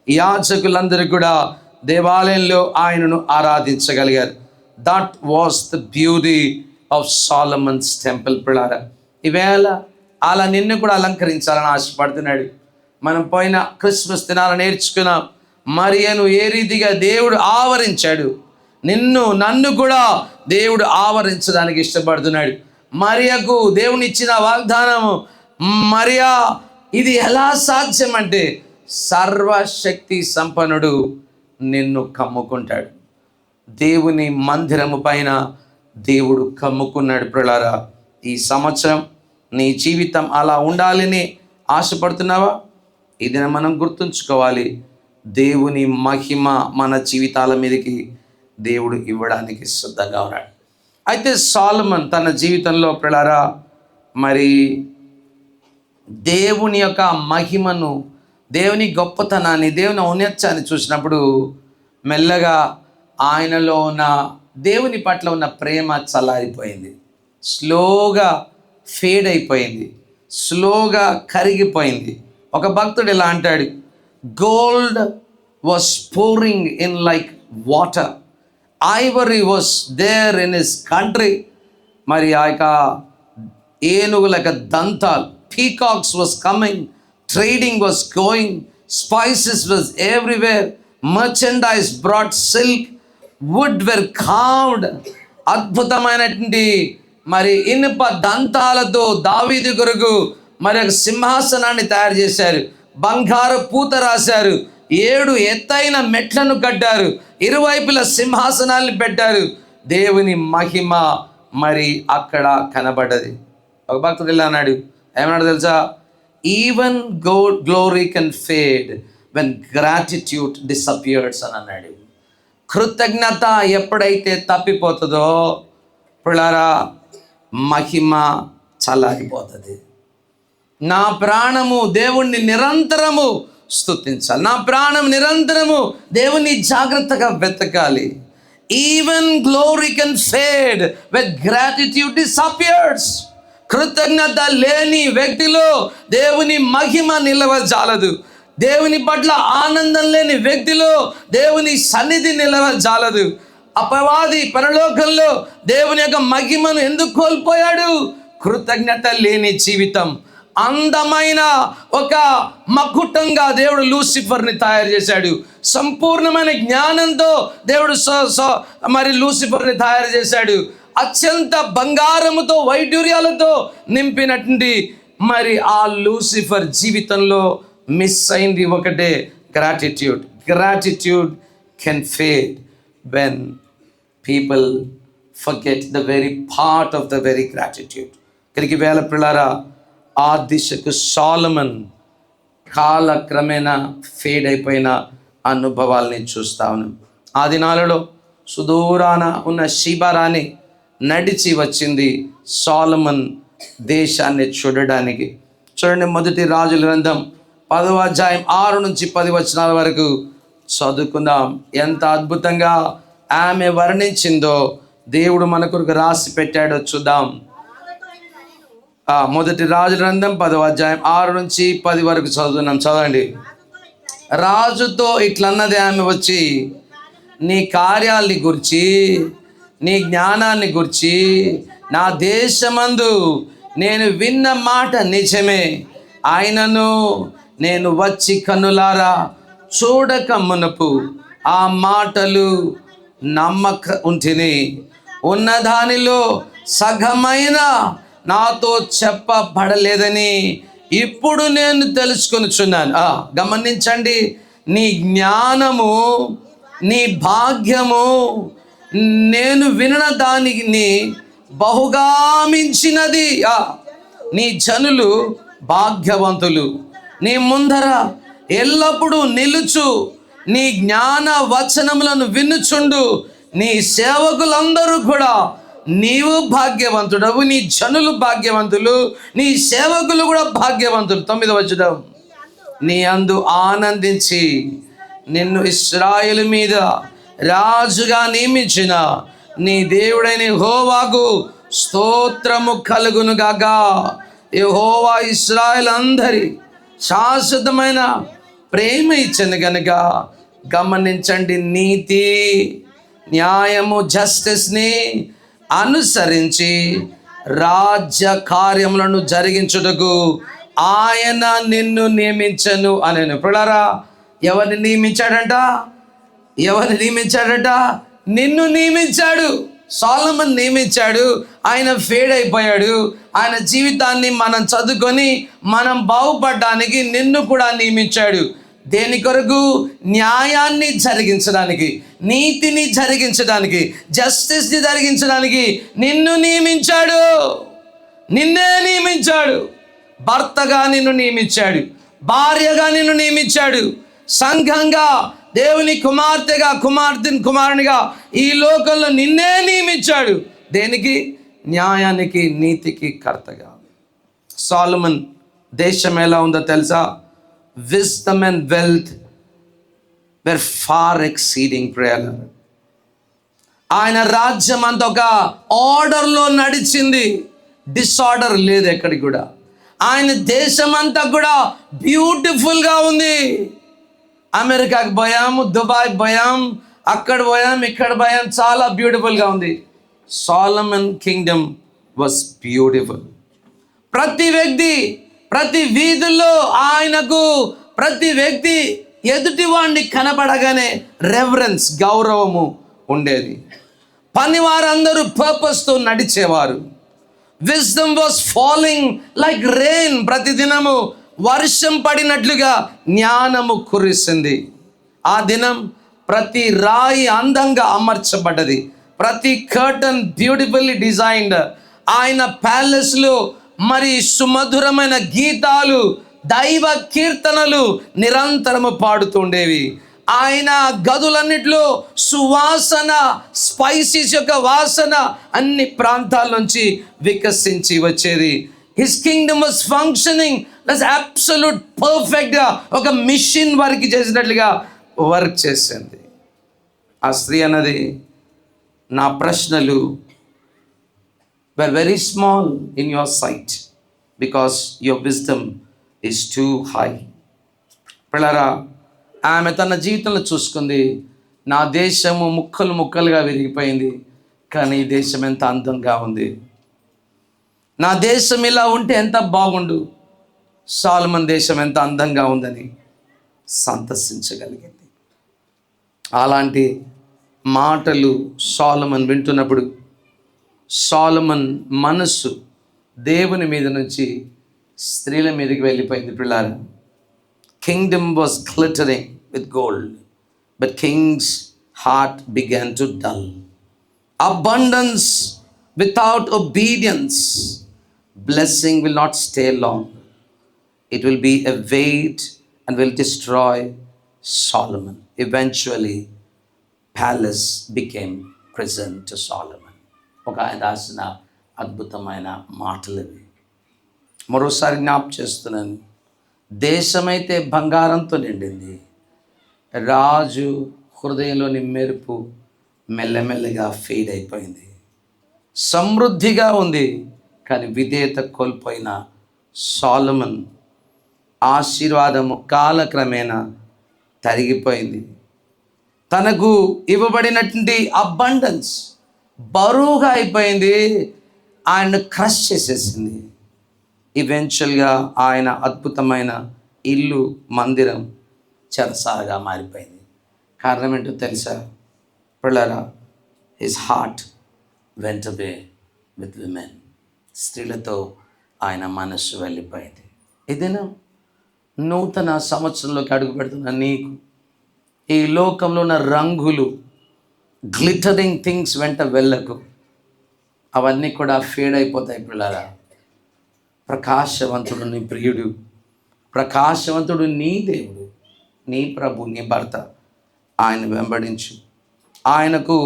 యాజకులందరూ కూడా దేవాలయంలో ఆయనను ఆరాధించగలిగారు. That was the beauty of Solomon's temple. పిల్లారా, ఈవేళ అలా నిన్ను కూడా అలంకరించాలని ఆశపడుతున్నాడు. మనం పోయిన క్రిస్మస్ దినాలు నేర్చుకున్నాం, మరియను ఏ రీతిగా దేవుడు ఆవరించాడు. నన్ను కూడా దేవుడు ఆవరించడానికి ఇష్టపడుతున్నాడు. మరియకు దేవుని ఇచ్చిన వాగ్దానము, మరియా ఇది ఎలా సాధ్యం అంటే సర్వశక్తి సంపన్నుడు నిన్ను కమ్ముకుంటాడు. దేవుని మందిరము పైన దేవుడు కమ్ముకున్నాడు. ప్రియులారా, ఈ సంవత్సరం నీ జీవితం అలా ఉండాలని ఆశపడుతున్నావా? ఇది మనం గుర్తుంచుకోవాలి. దేవుని మహిమ మన జీవితాల మీదకి దేవుడు ఇవ్వడానికి సిద్ధంగా ఉన్నాడు. అయితే సొలొమన్ తన జీవితంలో ప్రియులారా మరి దేవుని యొక్క మహిమను, దేవుని గొప్పతనాన్ని, దేవుని ఔన్నత్యాన్ని చూసినప్పుడు మెల్లగా ఆయనలో ఉన్న దేవుని పట్ల ఉన్న ప్రేమ చల్లారిపోయింది. స్లోగా ఫేడ్ అయిపోయింది, స్లోగా కరిగిపోయింది. ఒక భక్తుడు ఇలా అంటాడు, gold was pouring in like water, ivory was there in his country. మరి ఆ యొక్క ఏనుగుల యొక్క దంతాలు, peacocks was coming, trading was going, spices was everywhere, merchandise brought, silk, wood were carved. అద్భుతమైనటువంటి మరి ఇనుప దంతాలతో దావీదు కొరకు మరి ఒక సింహాసనాన్ని తయారు చేశారు. బంగారు పూత రాశారు. 7 ఎత్తైన మెట్లను కట్టారు. ఇరువైపుల సింహాసనాన్ని పెట్టారు. దేవుని మహిమ మరి అక్కడ కనబడ్డది. ఒక భక్తుడు ఇలా అన్నాడు, ఏమన్నాడు తెలుసా? Even glory can fade when gratitude disappears అని అన్నాడు. కృతజ్ఞత ఎప్పుడైతే తప్పిపోతుందో పిల్లారా మహిమ చల్లారిపోతుంది. నా ప్రాణము దేవుణ్ణి నిరంతరము స్తుతించాలి. నా ప్రాణం నిరంతరము దేవుని జాగ్రత్తగా వెతకాలి. Even glory can fade with gratitude disappears. కృతజ్ఞత లేని వ్యక్తిలో దేవుని మహిమ నిలవజాలదు. దేవుని పట్ల ఆనందం లేని వ్యక్తిలో దేవుని సన్నిధి నిలవజాలదు. అపవాది పరలోకంలో దేవుని యొక్క మహిమను ఎందుకు కోల్పోయాడు? కృతజ్ఞత లేని జీవితం. అందమైన ఒక మకుటంగా దేవుడు లూసిఫర్ని తయారు చేశాడు. సంపూర్ణమైన జ్ఞానంతో దేవుడు మరి లూసిఫర్ని తయారు చేశాడు. అత్యంత బంగారముతో వైడూర్యాలతో నింపినటువంటి మరి ఆ లూసిఫర్ జీవితంలో మిస్ అయింది ఒకటే, gratitude. Gratitude can fade when people forget the very part of the very gratitude. ఇక్కడికి వేల పిల్లారా ఆ దిశకు సొలొమన్ కాలక్రమేణా ఫేడ్ అయిపోయిన అనుభవాల్ని చూస్తా ఉన్నాం. ఆ దినాలలో సుదూరాన ఉన్న షీబారాని నడిచి వచ్చింది సొలొమన్ దేశాన్ని చూడడానికి. చూడండి, మొదటి రాజుల గ్రంథం 10వ అధ్యాయం 6 నుంచి 10 వచనాల వరకు చదువుకుందాం. ఎంత అద్భుతంగా ఆమె వర్ణించిందో దేవుడు మన కొరకు రాసి పెట్టాడో చూద్దాం. మొదటి రాజుల గ్రంథం 10వ అధ్యాయం 6 నుంచి 10 వరకు చదువుతున్నాం. చదవండి. రాజుతో ఇట్లన్నది ఆమె వచ్చి, నీ కార్యాలని గురించి, నీ జ్ఞానాన్ని గురించి నా దేశమందు నేను విన్న మాట నిజమే. ఆయనను నేను వచ్చి కన్నులారా చూడక మునుపు ఆ మాటలు నమ్మక ఉంటిని. ఉన్నదానిలో సగమైన నాతో చెప్పబడలేదని ఇప్పుడు నేను తెలుసుకొనుచున్నాను. గమనించండి, నీ జ్ఞానము, నీ భాగ్యము నేను విన్న దానిని బహుగా మించినది. నీ జనులు భాగ్యవంతులు, నీ ముందర ఎల్లప్పుడూ నిలుచు, నీ జ్ఞాన వచనములను వినుచుండు నీ సేవకులందరూ కూడా నీవు భాగ్యవంతుడవు, నీ జనులు భాగ్యవంతులు, నీ సేవకులు కూడా భాగ్యవంతులు. 9వ వచనం, నీ అందు ఆనందించి నిన్ను ఇశ్రాయేలు మీద రాజుగా నియమించిన నీ దేవుడైన యెహోవాకు స్తోత్రము కలుగును గాక. యెహోవా ఇశ్రాయేలు అందరి శాశ్వతమైన ప్రేమ ఇచ్చను గనుక గమనించండి, నీతి న్యాయము జస్టిస్ని అనుసరించి రాజ్య కార్యములను జరిగించుటకు ఆయన నిన్ను నియమించను అనెను. పిల్లరా, ఎవరిని నియమించాడంట? ఎవరిని నియమించాడట? నిన్ను నియమించాడు. సొలొమోన్ నియమించాడు. ఆయన ఫేడ్ అయిపోయాడు. ఆయన జీవితాన్ని మనం చదువుకొని మనం బాగుపడడానికి నిన్ను కూడా నియమించాడు. దేని కొరకు? న్యాయాన్ని జరిగించడానికి, నీతిని జరిగించడానికి, జస్టిస్ని జరిగించడానికి నిన్ను నియమించాడు. నిన్నే నియమించాడు. భర్తగా నిన్ను నియమించాడు, భార్యగా నిన్ను నియమించాడు, సంఘంగా, దేవుని కుమార్తెగా, కుమారునిగా ఈ లోకంలో నిన్నే నియమించాడు. దేనికి? న్యాయానికి, నీతికి కర్తగా. సొలొమోన్ దేశం ఎలా ఉందో తెలుసా? Wisdom and wealth were far exceeding prayer. ఆయన రాజ్యం అంతా ఒక ఆర్డర్లో నడిచింది, డిసార్డర్ లేదు ఎక్కడికి కూడా. ఆయన దేశం అంతా కూడా బ్యూటిఫుల్గా ఉంది. అమెరికాకి పోయాము, దుబాయ్ పోయాం, అక్కడ పోయాం, ఇక్కడ పోయాం, చాలా బ్యూటిఫుల్గా ఉంది. Solomon Kingdom was beautiful. ప్రతి వ్యక్తి, ప్రతి వీధుల్లో ఆయనకు, ప్రతి వ్యక్తి ఎదుటి వాడిని కనపడగానే రెవరెన్స్, గౌరవము ఉండేది. పని వారందరూ పర్పస్తో నడిచేవారు. Wisdom was falling like rain. ప్రతిదినము వర్షం పడినట్లుగా జ్ఞానము కురిసింది. ఆ దినం ప్రతి రాయి అందంగా అమర్చబడ్డది, ప్రతి కర్టన్ బ్యూటిఫుల్లీ డిజైన్డ్. ఆయన ప్యాలెస్లో మరి సుమధురమైన గీతాలు, దైవ కీర్తనలు నిరంతరము పాడుతుండేవి. ఆయన గదులన్నిటిలో సువాసన, స్పైసీస్ యొక్క వాసన అన్ని ప్రాంతాల నుంచి వికసించి వచ్చేది. His Kingdom was functioning like absolute పర్ఫెక్ట్గా, ఒక మిషన్ వర్క్ చేసినట్లుగా వర్క్ చేసింది. ఆ స్త్రీ అన్నది, నా ప్రశ్నలు were very small in your sight because your wisdom is too high. పిల్లరా, ఆమె తన జీవితంలో చూసుకుంది, నా దేశము ముక్కలు ముక్కలుగా విరిగిపోయింది, కానీ ఈ దేశం ఎంత అందంగా ఉంది. నా దేశం ఇలా ఉంటే ఎంత బాగుండు, సొలొమోన్ దేశం ఎంత అందంగా ఉందని సంతసించగలిగింది. అలాంటి మాటలు సొలొమోన్ వింటున్నప్పుడు సొలొమోన్ మనస్సు దేవుని మీద నుంచి స్త్రీల మీదకి వెళ్ళిపోయింది. పిల్లారా, Kingdom was glittering with gold, but king's heart began to dull. Abundance without obedience, blessing will not stay long. It will be a weight and will destroy Solomon. Eventually, palace became prison to Solomon. ఒక ఆయన రాసిన అద్భుతమైన మాటలు ఇవి. మరోసారి జ్ఞాపకం చేస్తున్నాను. దేశమైతే బంగారంతో నిండింది, రాజు హృదయంలోని మెరుపు మెల్లమెల్లగా ఫేడ్ అయిపోయింది. సమృద్ధిగా ఉంది, కానీ విధేయత కోల్పోయిన సొలొమోన్ ఆశీర్వాదము కాలక్రమేణా తరిగిపోయింది. తనకు ఇవ్వబడినటువంటి అబండెన్స్ బరువుగా అయిపోయింది, ఆయన క్రష్ చేసేసింది. ఈవెన్చువల్గా ఆయన అద్భుతమైన ఇల్లు, మందిరం చెరసాలగా మారిపోయింది. కారణం ఏంటో తెలుసా పిల్లరా? His heart went away with women. స్త్రీలతో ఆయన మనస్సు వెళ్ళిపోయింది. ఏదైనా నూతన సంవత్సరంలోకి అడుగు పెడుతున్న నీకు ఈ లోకంలో ఉన్న రంగులు, గ్లిటరింగ్ థింగ్స్ వెంట వెళ్ళకు. అవన్నీ కూడా ఫేడ్ అయిపోతాయి పిల్లరా. ప్రకాశవంతుడు నీ ప్రియుడు, ప్రకాశవంతుడు నీ దేవుడు, నీ ప్రభు, నీ భర్త. ఆయన వెంబడించు. ఆయనకు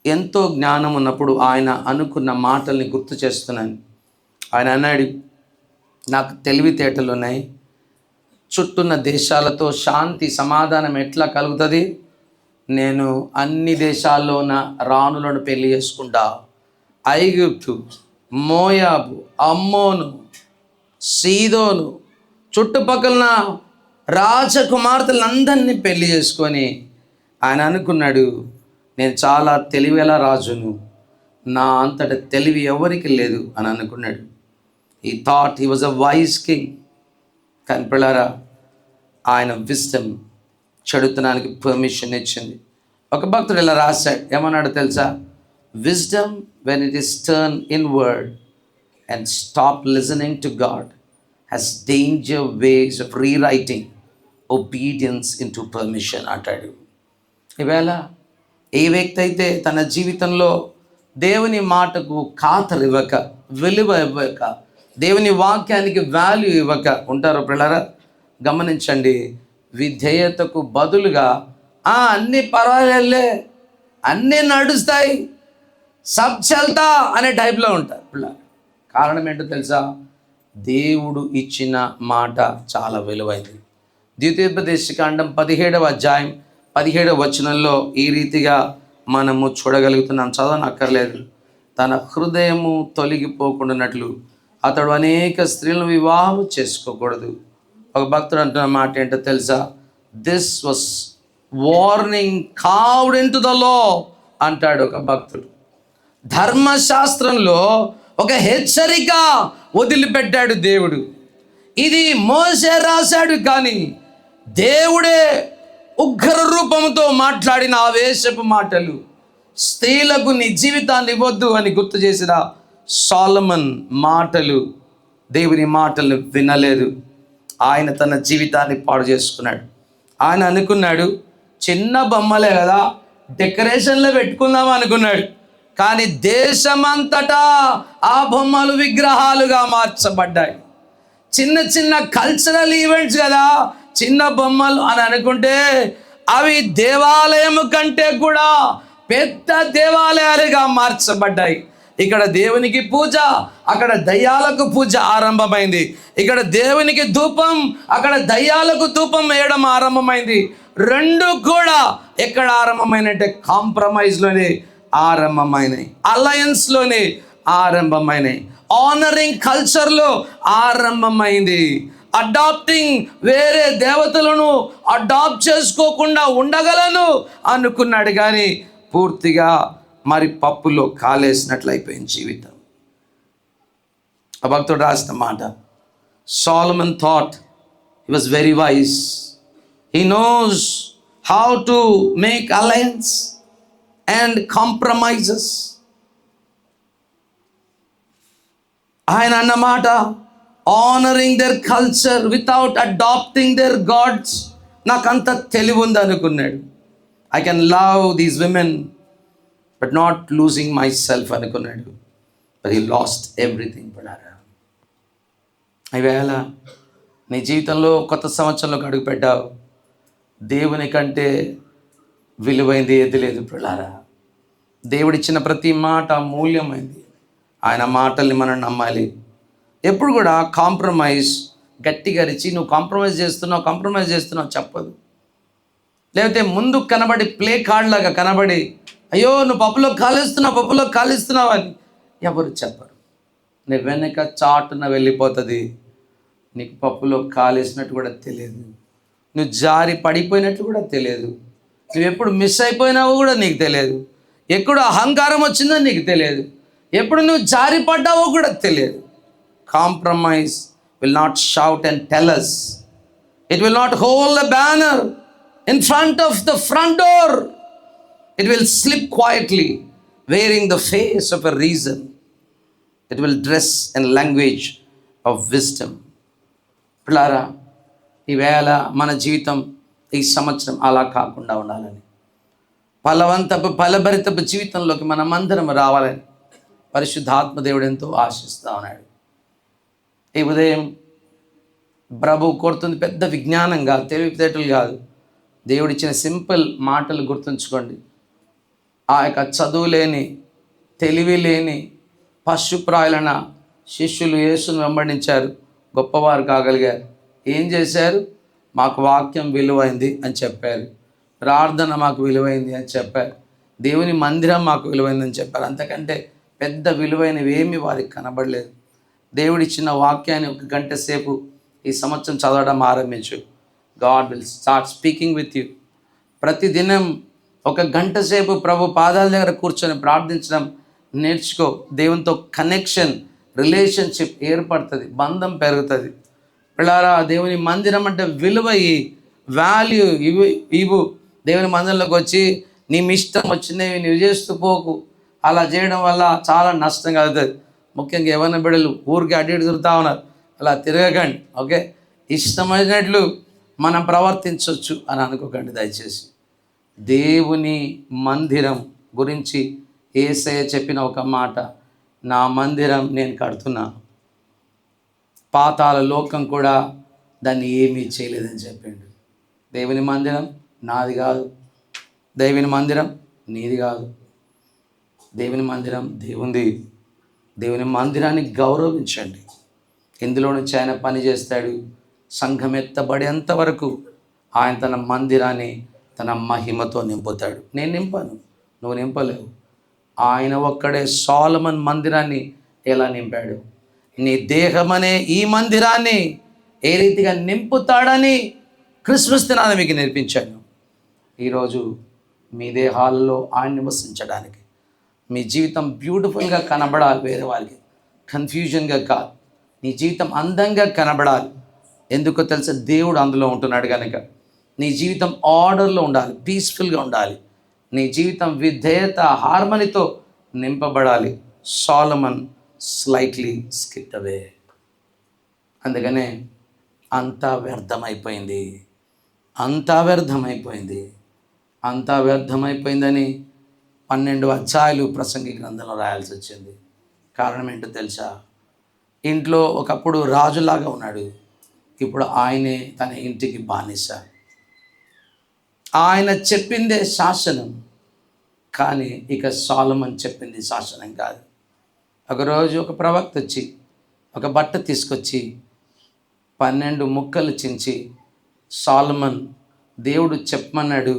ఎంతో జ్ఞానం ఉన్నప్పుడు ఆయన అనుకున్న మాటల్ని గుర్తు చేస్తున్నాను. ఆయన అన్నాడు, నాకు తెలివితేటలు ఉన్నాయి, చుట్టూన్న దేశాలతో శాంతి సమాధానం ఎట్లా కలుగుతుంది? నేను అన్ని దేశాల్లో ఉన్న రాణులను పెళ్లి చేసుకుంటా. ఐగుప్తు, మోయాబు, అమ్మోను, సీదోను చుట్టుపక్కల రాజకుమార్తెలందరినీ పెళ్లి చేసుకొని ఆయన అనుకున్నాడు, నేను చాలా తెలివిగల రాజును, నా అంతట తెలివి ఎవరికి లేదు అని అనుకున్నాడు. ఈ thought he was a wise king. కానీ పిల్లారా, ఆయన విజ్డమ్ చెడుతనానికి పర్మిషన్ ఇచ్చింది. ఒక భక్తుడు ఇలా రాశాడు, ఏమన్నాడు తెలుసా? Wisdom when it is turn inward and stop listening to God has danger ways of rewriting obedience in to permission అంటాడు. ఈవేళ ఏ వ్యక్తి అయితే తన జీవితంలో దేవుని మాటకు ఖాతరివ్వక, విలువ ఇవ్వక, దేవుని వాక్యానికి వాల్యూ ఇవ్వక ఉంటారో పిల్లరా, గమనించండి. విధేయతకు బదులుగా అన్నీ పర్వాలేదులే, అన్నీ నడుస్తాయి, సబ్ చల్తా అనే టైప్లో ఉంటారు పిల్లలు. కారణం ఏంటో తెలుసా? దేవుడు ఇచ్చిన మాట చాలా విలువైంది. ద్వితీయోపదేశకాండం 17వ అధ్యాయం 17వ వచనంలో ఈ రీతిగా మనము చూడగలుగుతున్నాం. చదవనక్కర్లేదు. తన హృదయము తొలగిపోకుండానట్లు అతడు అనేక స్త్రీలను వివాహం చేసుకోకూడదు. ఒక భక్తుడు అంటున్న మాట ఏంటో తెలుసా? This was warning carved into the law అంటాడు ఒక భక్తుడు. ధర్మశాస్త్రంలో ఒక హెచ్చరిక వదిలిపెట్టాడు దేవుడు. ఇది మోసే రాశాడు, కానీ దేవుడే ఉగ్ర రూపంతో మాట్లాడిన ఆవేశపు మాటలు. స్త్రీలకు నీ జీవితాన్ని ఇవ్వద్దు అని గుర్తు చేసిన సొలొమన్ మాటలు, దేవుని మాటలు వినలేదు. ఆయన తన జీవితాన్ని పాడు చేసుకున్నాడు. ఆయన అనుకున్నాడు, చిన్న బొమ్మలే కదా, డెకరేషన్లో పెట్టుకుందాం అనుకున్నాడు. కానీ దేశమంతటా ఆ బొమ్మలు విగ్రహాలుగా మార్చబడ్డాయి. చిన్న చిన్న కల్చరల్ ఈవెంట్స్ కదా చిన్న బొమ్మలు అని అనుకుంటే, అవి దేవాలయం కంటే కూడా పెద్ద దేవాలయాలుగా మార్చబడ్డాయి. ఇక్కడ దేవునికి పూజ, అక్కడ దయ్యాలకు పూజ ఆరంభమైంది. ఇక్కడ దేవునికి ధూపం, అక్కడ దయ్యాలకు ధూపం వేయడం ఆరంభమైంది. రెండు కూడా ఎక్కడ ఆరంభమైనట్టే? కాంప్రమైజ్లోనే ఆరంభమైనాయి, అలయన్స్లోనే ఆరంభమైనాయి, ఆనరింగ్ కల్చర్లో ఆరంభమైంది. అడాప్టింగ్, వేరే దేవతలను అడాప్ట్ చేసుకోకుండా ఉండగలను అనుకున్నాడు, కానీ పూర్తిగా మరి పప్పులో కాలేసినట్లు అయిపోయింది జీవితం. ఆ భక్తుడు రాసిన మాట, Solomon thought he was very wise. He knows how to make alliance and compromises. ఆయన అన్నమాట, honouring their culture without adapting their gods. నాకంత తెలివి ఉంది అనుకున్నాడు. I can love these women but not losing myself అనుకున్నాడు. But he lost everything. పడారా, ఈవేళ నీ జీవితంలో కొత్త సంవత్సరంలోకి అడుగు పెట్టావు, దేవుని కంటే విలువైంది ఏది లేదు పిల్లారా. దేవుడిచ్చిన ప్రతి మాట మూల్యమైంది. ఆయన మాటల్ని మనం నమ్మాలి. ఎప్పుడు కూడా కాంప్రమైజ్ గట్టిగా అరిచి నువ్వు కాంప్రమైజ్ చేస్తున్నావు చెప్పదు. లేకపోతే ముందు కనబడి ప్లే కార్డ్ లాగా కనబడి, అయ్యో నువ్వు పప్పులో కాలుస్తున్నావు అని ఎవరు చెప్పరు. నీ వెనక చాటున వెళ్ళిపోతుంది. నీకు పప్పులో కాలేసినట్టు కూడా తెలియదు, నువ్వు జారి పడిపోయినట్లు కూడా తెలియదు, నువ్వు ఎప్పుడు మిస్ అయిపోయినావో కూడా నీకు తెలియదు, ఎప్పుడు అహంకారం వచ్చిందో నీకు తెలియదు, ఎప్పుడు నువ్వు జారి పడ్డావో కూడా తెలియదు. Compromise will not shout and tell us. It will not hold a banner in front of the front door. It will slip quietly, wearing the face of a reason. It will dress in language of wisdom. పిల్లారా, ఈవేళ మన జీవితం ఈ సంవత్సరం అలా కాకుండా ఉండాలని, ఫలభరితపు జీవితంలోకి మనమందరం రావాలని పరిశుద్ధాత్మ దేవుడు ఎంతో ఆశిస్తూ ఉన్నాడు. ఈ ఉదయం ప్రభు కోరుతుంది పెద్ద విజ్ఞానం కాదు, తెలివితేటలు కాదు, దేవుడిచ్చిన సింపుల్ మాటలు గుర్తుంచుకోండి. ఆ యొక్క చదువు లేని, తెలివి లేని పశుప్రాయులైన శిష్యులు యేసును వెంబడించారు, గొప్పవారు కాగలిగారు. ఏం చేశారు? మాకు వాక్యం విలువైంది అని చెప్పారు, ప్రార్థన మాకు విలువైంది అని చెప్పారు, దేవుని మందిరం మాకు విలువైందని చెప్పారు. అంతకంటే పెద్ద విలువైనవి ఏమీ వారికి కనబడలేదు. దేవుడిచ్చిన వాక్యాన్ని 1 గంట సేపు ఈ సంవత్సరం చదవడం ఆరంభించు. God will start speaking with you. ప్రతిదినం 1 గంట సేపు ప్రభు పాదాల దగ్గర కూర్చొని ప్రార్థించడం నేర్చుకో. దేవునితో కనెక్షన్, రిలేషన్షిప్ ఏర్పడుతుంది, బంధం పెరుగుతుంది. పిల్లారా, దేవుని మందిరం అంటే విలువ, వాల్యూ ఇవ్వు. దేవుని మందిరంలోకి వచ్చి నీ ఇష్టం వచ్చినవి నువ్వు చేస్తూ పోకు. అలా చేయడం వల్ల చాలా నష్టం కలుగుతుంది. ముఖ్యంగా యవ్వన బిడ్డలు ఊరికి అటు ఇటు తిరుగుతూ ఉన్నారు, అలా తిరగకండి. ఓకే, ఇష్టమైనట్లు మనం ప్రవర్తించవచ్చు అని అనుకోకండి దయచేసి. దేవుని మందిరం గురించి యేసయ్య చెప్పిన ఒక మాట, నా మందిరం నేను కడుతున్నాను, పాతాళ లోకం కూడా దాన్ని ఏమీ చేయలేదని చెప్పిండు. దేవుని మందిరం నాది కాదు, దేవుని మందిరం నీది కాదు, దేవుని మందిరం దేవుంది. దేవుని మందిరాన్ని గౌరవించండి. ఇందులో నుంచి ఆయన పని చేస్తాడు. సంఘం ఎత్తబడేంత వరకు ఆయన తన మందిరాన్ని తన మహిమతో నింపుతాడు. నేను నింపను, నువ్వు నింపలేవు. ఆయన ఒక్కడే సొలొమోను మందిరాన్ని ఎలా నింపాడు, నీ దేహమనే ఈ మందిరాన్ని ఏ రీతిగా నింపుతాడని క్రిస్మస్ దినాన మీకు నేర్పించాను. ఈరోజు మీ దేహాల్లో ఆయన నివసించడానికి మీ జీవితం బ్యూటిఫుల్గా కనబడాలి, వేరే వారికి కన్ఫ్యూజన్గా కాదు. నీ జీవితం అందంగా కనబడాలి. ఎందుకో తెలుసా, దేవుడు అందులో ఉంటున్నాడు కనుక. నీ జీవితం ఆర్డర్లో ఉండాలి, పీస్ఫుల్గా ఉండాలి. నీ జీవితం విధేయత, హార్మనీతో నింపబడాలి. సొలొమోన్ స్లైట్లీ స్కిప్డ్ అవే. అందుకనే అంతా వ్యర్థమైపోయింది, అంతా వ్యర్థమైపోయింది, అంతా వ్యర్థమైపోయిందని 12 అధ్యాయాలు ప్రసంగి గ్రంథంలో రాయాల్సి వచ్చింది. కారణం ఏంటో తెలుసా, ఇంట్లో ఒకప్పుడు రాజులాగా ఉన్నాడు, ఇప్పుడు ఆయనే తన ఇంటికి బానిస. ఆయన చెప్పిందే శాసనం, కానీ ఇక సొలొమోను చెప్పింది శాసనం కాదు. ఒకరోజు ఒక ప్రవక్త వచ్చి ఒక బట్ట తీసుకొచ్చి 12 ముక్కలు చించి, సొలొమోన్ దేవుడు చెప్పమన్నాడు,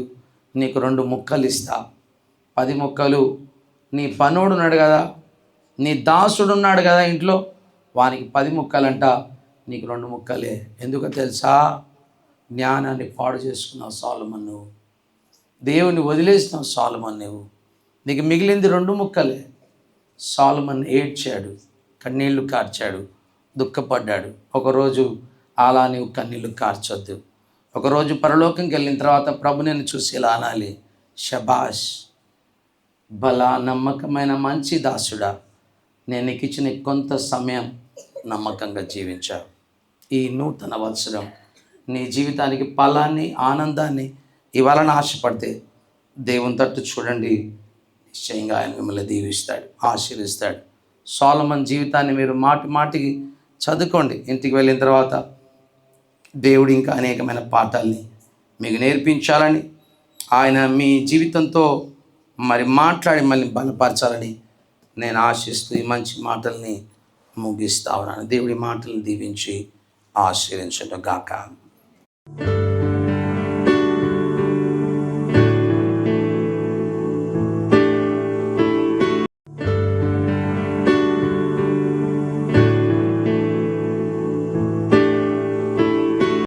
నీకు 2 ముక్కలు ఇస్తా, 10 ముక్కలు నీ పనోడు ఉన్నాడు కదా, నీ దాసుడు ఉన్నాడు కదా ఇంట్లో, వానికి 10 ముక్కలంట, నీకు 2 ముక్కలే. ఎందుకో తెలుసా, జ్ఞానాన్ని పాడు చేసుకున్నావు సొలొమోను, నువ్వు దేవుని వదిలేసినావు సొలొమోను, నువ్వు నీకు మిగిలింది 2 ముక్కలే. సొలొమోను ఏడ్చాడు, కన్నీళ్లు కార్చాడు, దుఃఖపడ్డాడు. ఒకరోజు అలా నీవు కన్నీళ్లు కార్చొద్దు. ఒకరోజు పరలోకంకి వెళ్ళిన తర్వాత ప్రభు నేను చూసి ఇలా అనాలి, షబాష్, బలా నమ్మకమైన మంచి దాసుడా, నేను నీకు ఇచ్చిన కొంత సమయం నమ్మకంగా జీవించావు. ఈ నూతన వత్సరం నీ జీవితానికి ఫలాన్ని, ఆనందాన్ని ఇవ్వాలని ఆశపడితే దేవుని తట్టు చూడండి, నిశ్చయంగా ఆయన మిమ్మల్ని దీవిస్తాడు, ఆశీర్వదిస్తాడు. సొలొమోను జీవితాన్ని మీరు మాటి మాటికి చదువుకోండి. ఇంటికి వెళ్ళిన తర్వాత దేవుడు ఇంకా అనేకమైన పాఠాలని మీకు నేర్పించాలని, ఆయన మీ జీవితంతో మరి మాట్లాడి మళ్ళీ బలపరచాలని నేను ఆశిస్తూ ఈ మంచి మాటల్ని ముగిస్తా ఉన్నాను. దేవుడి మాటలను దీవించి ఆశీర్వదించును గాక.